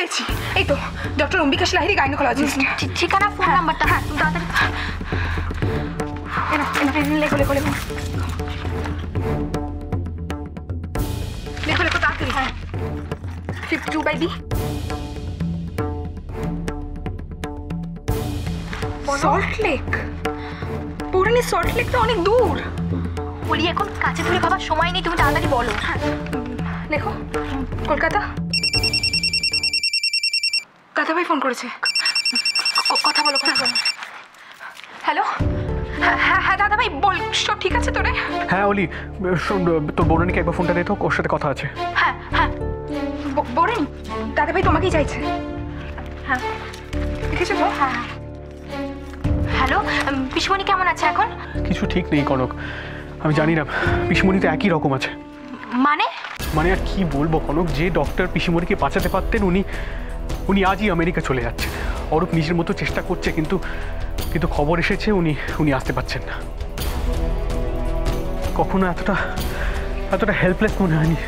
পেয়েছি, এই তো ডক্টর অম্বিকা লাহিড়ী, গাইনোকোলজিস্ট। ঠিকানা, ফোন নাম্বারটা। হ্যাঁ তাড়াতাড়ি লেখো লেখো লেখো লেখো লেখো তাড়াতাড়ি। হ্যাঁ 52/B। সল্ট লেক, পুরনি সল্ট লেক তো অনেক দূর। বলি এখন কাছে ধরে ভাবার সময় নেই, তুমি তাড়াতাড়ি বলো। হ্যাঁ লেখো, কলকাতা। দাদা ভাই ফোন করেছে, কথা বলো কথা বলো। হ্যালো, হ্যাঁ হ্যাঁ দাদা ভাই বল, সব ঠিক আছে তোরে? হ্যাঁ অলি, শোন তোর বৌরানীকে একবার ফোনটা দে তো, ওর সাথে কথা আছে। হ্যাঁ হ্যাঁ বৌরানী, দাদা ভাই তোমাকেই চাইছে। হ্যাঁ দেখেছো তো? হ্যাঁ হ্যালো, পিসমণি কেমন আছে এখন? কিছু ঠিক নেই কনক, আমি জানি না, পিসমণি তো একই রকম আছে। মানে আর কি বলবো কনক, যে ডক্টর পিসমণিকে বাঁচাতে পারতেন উনি আজই আমেরিকা চলে যাচ্ছেন। অরূপ নিজের মতো চেষ্টা করছে, কিন্তু খবর এসেছে উনি আসতে পারছেন না। কখনো এতটা হেল্পলেস মনে হয়নি।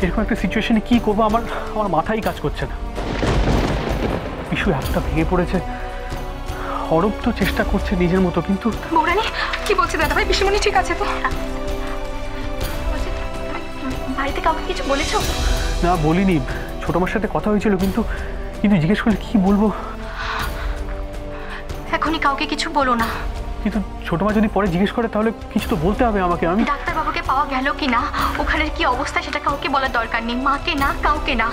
এরকম একটা সিচুয়েশনে কি করবো আমার মাথায় কাজ করছে না। পিসু এতটা ভেঙে পড়েছে, অরূপ তো চেষ্টা করছে নিজের মতো, কিন্তু বৌরানী কি বলছে দাদা ভাই, পিসমণি ঠিক আছে তো? বাড়িতে কাউকে কিছু বলেছো? না বলিনি, ছোট মার সাথে কথা হয়েছিল, কিন্তু জিজ্ঞেস করলে কি বলবো। এখনই কাউকে কিছু বলো না। কিন্তু ছোট মা যদি পরে জিজ্ঞেস করে তাহলে কিছু তো বলতে হবে আমাকে। আমি ডাক্তারবাবুকে পাওয়া গেল কি না, ওখানের কি অবস্থা সেটা কাউকে বলার দরকার নেই, মাকে না কাউকে না।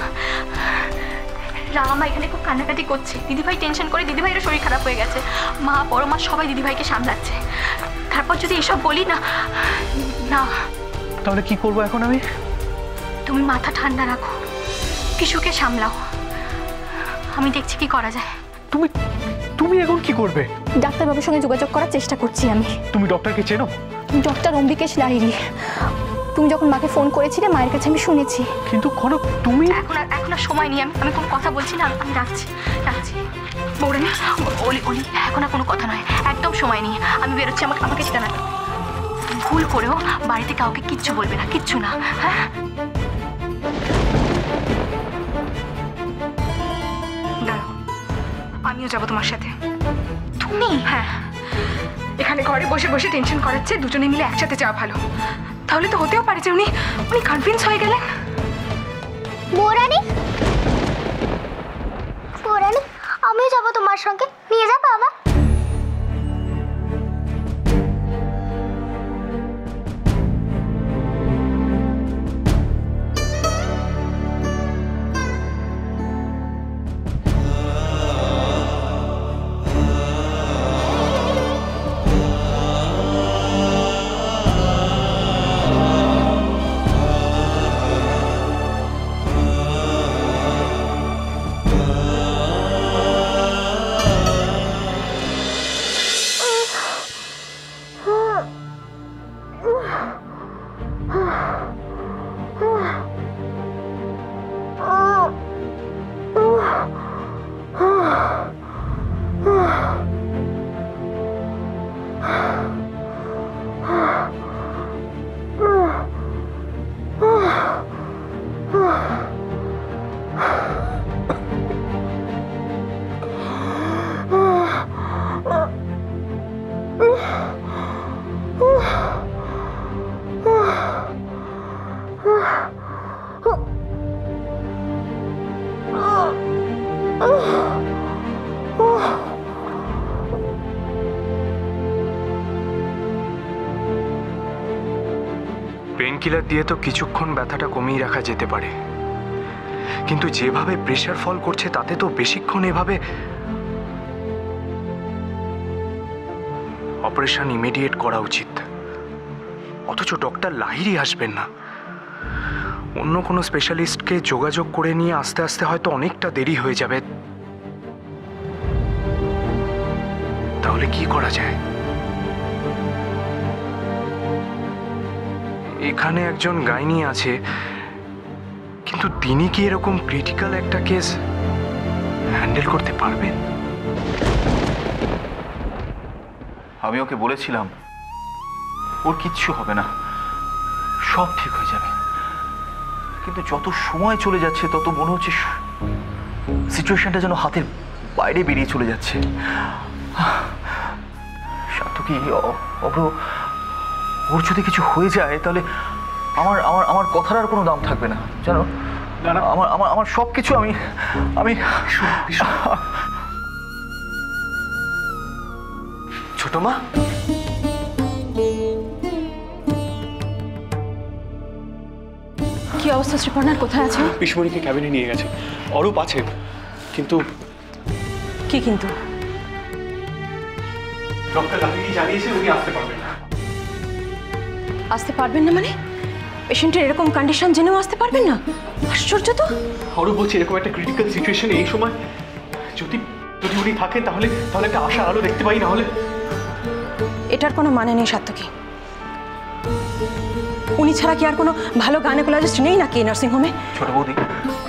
রামা এখানে খুব কান্নাকাটি করছে, দিদিভাই টেনশন করে, দিদিভাইয়ের শরীর খারাপ হয়ে গেছে, মা বড় মা সবাই দিদিভাইকে সামলাচ্ছে। তারপর যদি এসব বলি না না তাহলে কি করবো এখন আমি? তুমি মাথা ঠান্ডা রাখো, পিসুকে সামলাও, আমি দেখছি কি করা যায়। তুমি এখন কি করবে? ডাক্তারবাবুর সঙ্গে যোগাযোগ করার চেষ্টা করছি আমি। তুমি ডক্টরকে চেনো? ডক্টর অম্বিকেশ লাহিড়ী। তুমি যখন মাকে ফোন করেছিলে মায়ের কাছে আমি শুনেছি। কিন্তু কনক তুমি এখন আর সময় নেই, আমি কোনো কথা বলছি না, আমি রাখছি। বৌরানী ওলি এখন আর কোনো কথা নয়, একদম সময় নেই, আমি বেরোচ্ছি, আমাকে ঠিকানা দাও। ভুল করেও বাড়িতে কাউকে কিচ্ছু বলবে না, কিচ্ছু না। হ্যাঁ দাঁড়াও, আমিও যাবো তোমার সাথে। তুমি? হ্যাঁ, এখানে ঘরে বসে বসে টেনশন করাচ্ছে, দুজনে মিলে একসাথে যাওয়া ভালো। তাহলে তো হতেও পারে যে উনি কনভিন্স হয়ে গেলেন। বৌরানী, আমিও যাবো তোমার সঙ্গে, নিয়ে যাবো বাবা? পেনকিলার দিয়ে তো কিছুক্ষণ ব্যথাটা কমিয়ে রাখা যেতে পারে, কিন্তু যেভাবে প্রেশার ফল করছে তাতে তো বেশিক্ষণ এভাবে। অপারেশন ইমিডিয়েট করা উচিত, অথচ ডক্টর লাহিড়ী আসবেন না। অন্য কোনো স্পেশালিস্টকে যোগাযোগ করে নিয়ে আস্তে আস্তে হয়তো অনেকটা দেরি হয়ে যাবে। তাহলে কি করা যায়? এখানে একজন গাইনি আছে, কিন্তু তিনি কি এরকম ক্রিটিক্যাল একটা কেস হ্যান্ডেল করতে পারবেন? আমি ওকে বলেছিলাম ওর কিচ্ছু হবে না, সব ঠিক হয়ে যাবে, কিন্তু যত সময় চলে যাচ্ছে তত মনে হচ্ছে সিচুয়েশনটা যেন হাতের বাইরে বেরিয়ে চলে যাচ্ছে। সাতকি, অভ্র, ওর যদি কিছু হয়ে যায় তাহলে আমার আমার আমার কথার আর কোনো দাম থাকবে না, জানো? আমার আমার আমার সব কিছু আমি আমি ছোট মা, কি অবস্থা শ্রীপর্ণার? কোথায় আছে? পিসমণিকে ক্যাবিনে নিয়ে গেছে। অরূপ আছে, কিন্তু কি কিন্তু? ডক্টর লাহিড়ী জানিয়েছে উনি আসতে পারবেন না। আসতে পারবেন না মানে? পেশেন্টের এরকম কন্ডিশন জেনেও আসতে পারবেন না? আশ্চর্য তো। অরূপ বলছে এরকম একটা ক্রিটিক্যাল সিচুয়েশনে এই সময় যদি যদি উনি থাকেন তাহলে তাহলে একটা আশার আলো দেখতে পাই, না হলে এটার কোনো মানে নেই সাত্তকী। উনি ছাড়া কি আর কোনো ভালো গাইনোকোলজিস্ট নেই নাকি নার্সিংহোমে? ছোট বৌদি,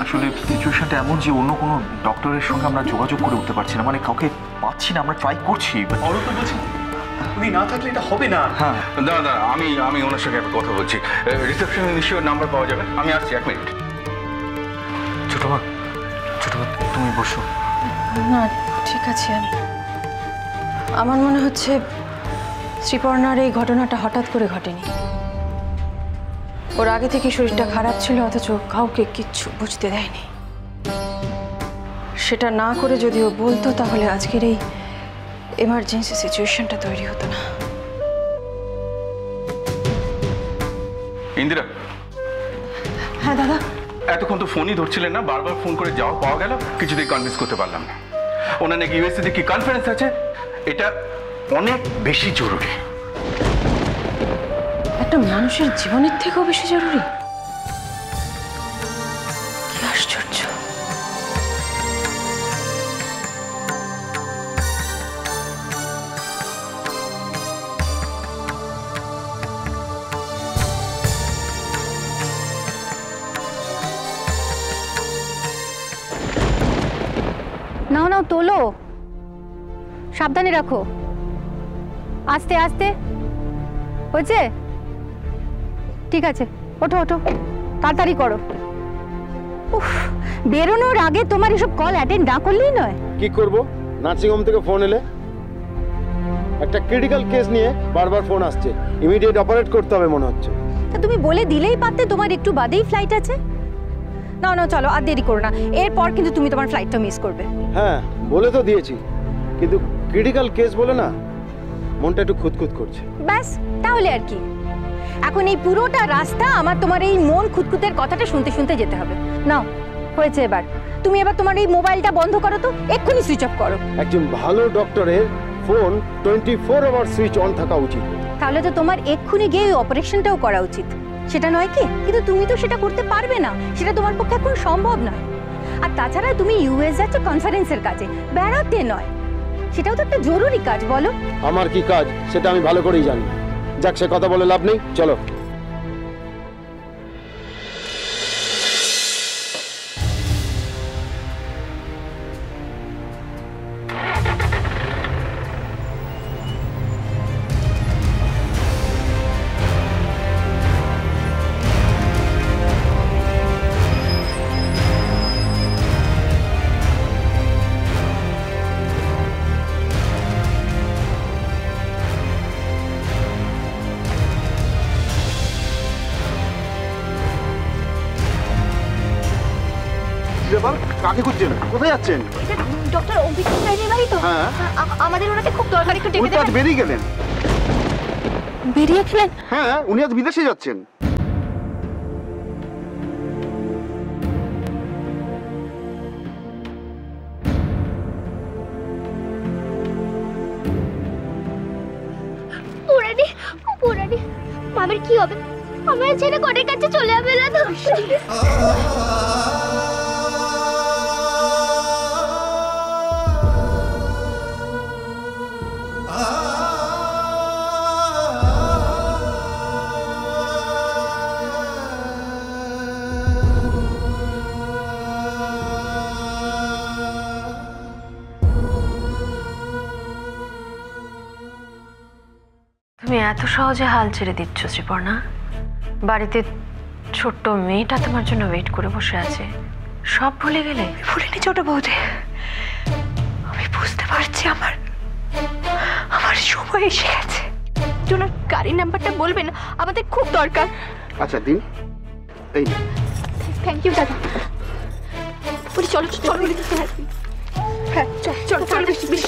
আসলে সিচুয়েশনটা এমন যে অন্য কোনো ডক্টরের সঙ্গে আমরা যোগাযোগ করে উঠতে পারছি না, মানে কাউকে পাচ্ছি না। আমরা ট্রাই করছি। অরূপ তো বলছে উনি না থাকলে এটা হবে না। হ্যাঁ, দাদা আমি ওনার সঙ্গে একবার কথা বলছি। রিসেপশনে নিশ্চয়ই নাম্বার পাওয়া যাবে। আমি আসছি, 1 মিনিট। ছোট মা, তুমি বসো। না ঠিক আছে। আমার মনে হচ্ছে শ্রীপর্ণার এই ঘটনাটা হঠাৎ করে ঘটেনি। ওর আগে থেকে শরীরটা খারাপ ছিল, অথচ কাউকে কিচ্ছু বুঝতে দেয়নি। সেটা না করে যদি ও বলতো তাহলে আজকের এই এমার্জেন্সি সিচুয়েশনটা তৈরি হতো না। ইন্দিরা, হ্যাঁ দাদা। এতক্ষণ তো ফোনই ধরছিলেন না, বারবার ফোন করে যাওয়া পাওয়া গেল, কিছুতেই কনভিন্স করতে পারলাম না। ওনার নাকি ইউএসএতে কি কনফারেন্স আছে, এটা অনেক বেশি জরুরি। একটা মানুষের জীবনের থেকেও বেশি জরুরি? কি আশ্চর্য। নাও নাও, তোলো, সাবধানে রাখো, আস্তে আস্তে। হয়েছে? ঠিক আছে, ওঠো ওঠো, তাড়াতাড়ি করো। উফ, বেরোনোর আগে তোমার এসব কল অ্যাটেন্ড না করলেই নয়। কি করব? নার্সিংহোম থেকে ফোন এলে একটা ক্রিটিক্যাল কেস নিয়ে বারবার ফোন আসছে, ইমিডিয়েট অপারেট করতে হবে মনে হচ্ছে। তা তুমি বলে দিলেই পারতে তোমার একটু বাদেই ফ্লাইট আছে। না না, চলো, আর দেরি করো না, এরপর কিন্তু তুমি তোমার ফ্লাইটটা মিস করবে। হ্যাঁ, বলে তো দিয়েছি, কিন্তু ক্রিটিক্যাল কেস বলে না মনটা একটু খুঁতখুত করছে। ব্যাস, তাহলে আর কি। এখন এই পুরোটা রাস্তা আমার তোমার এই মন খুঁতখুতের কথাটা শুনতে শুনতে যেতে হবে। নাও, হয়েছে এবার। তুমি এবার তোমার এই মোবাইলটা বন্ধ করো তো, এক্ষুনি সুইচ অফ করো। একজন ভালো ডক্টরের ফোন 24 আওয়ার সুইচ অন থাকা উচিত। তাহলে তো তোমার এক্ষুনি গিয়ে ওই অপারেশনটাও করা উচিত, সেটা নয় কি? কিন্তু তুমি তো সেটা করতে পারবে না, সেটা তোমার পক্ষে এখন সম্ভব নয়। আর তাছাড়া তুমি ইউএস যাচ্ছ কনফারেন্সের কাজে, বেড়াতে নয়। সেটাও তো একটা জরুরি কাজ, বলো। আমার কি কাজ সেটা আমি ভালো করেই জানি। যাক, সে কথা বলে লাভ নেই, চলো। কাকে খুঁজছেন? কোথায় যাচ্ছেন? ডক্টর অভিজিৎ সাহেবের বাড়ি তো? হ্যাঁ। আমাদের ওনাকে খুব দরকার, একটু ডেকে উনি তো আজ দেবেন? বেরিয়ে গেলেন। বেরিয়ে গেলেন? হ্যাঁ, উনি আজ বিদেশে যাচ্ছেন। পুরানি পুরানি মামের কি হবে? আমার ছেলে কোটের কাছে চলে যাবে না তো? তুমি এত সহজে হাল ছেড়ে দিচ্ছ শ্রীপর্ণা? বাড়িতে ছোট্ট মেয়েটা তোমার জন্য ওয়েট করে বসে আছে, সব ভুলে গেলে? ভুলিনি ছোট বৌদি, আমি বুঝতে পারছি আমার সময় এসে গেছে। ওনার গাড়ির নাম্বারটা বলবেন, আমাদের খুব দরকার। আচ্ছা দিন, এই থ্যাংক ইউ দাদা। বলি চলো চলো চলো, হ্যাঁ চলো চলো চলো, বেশি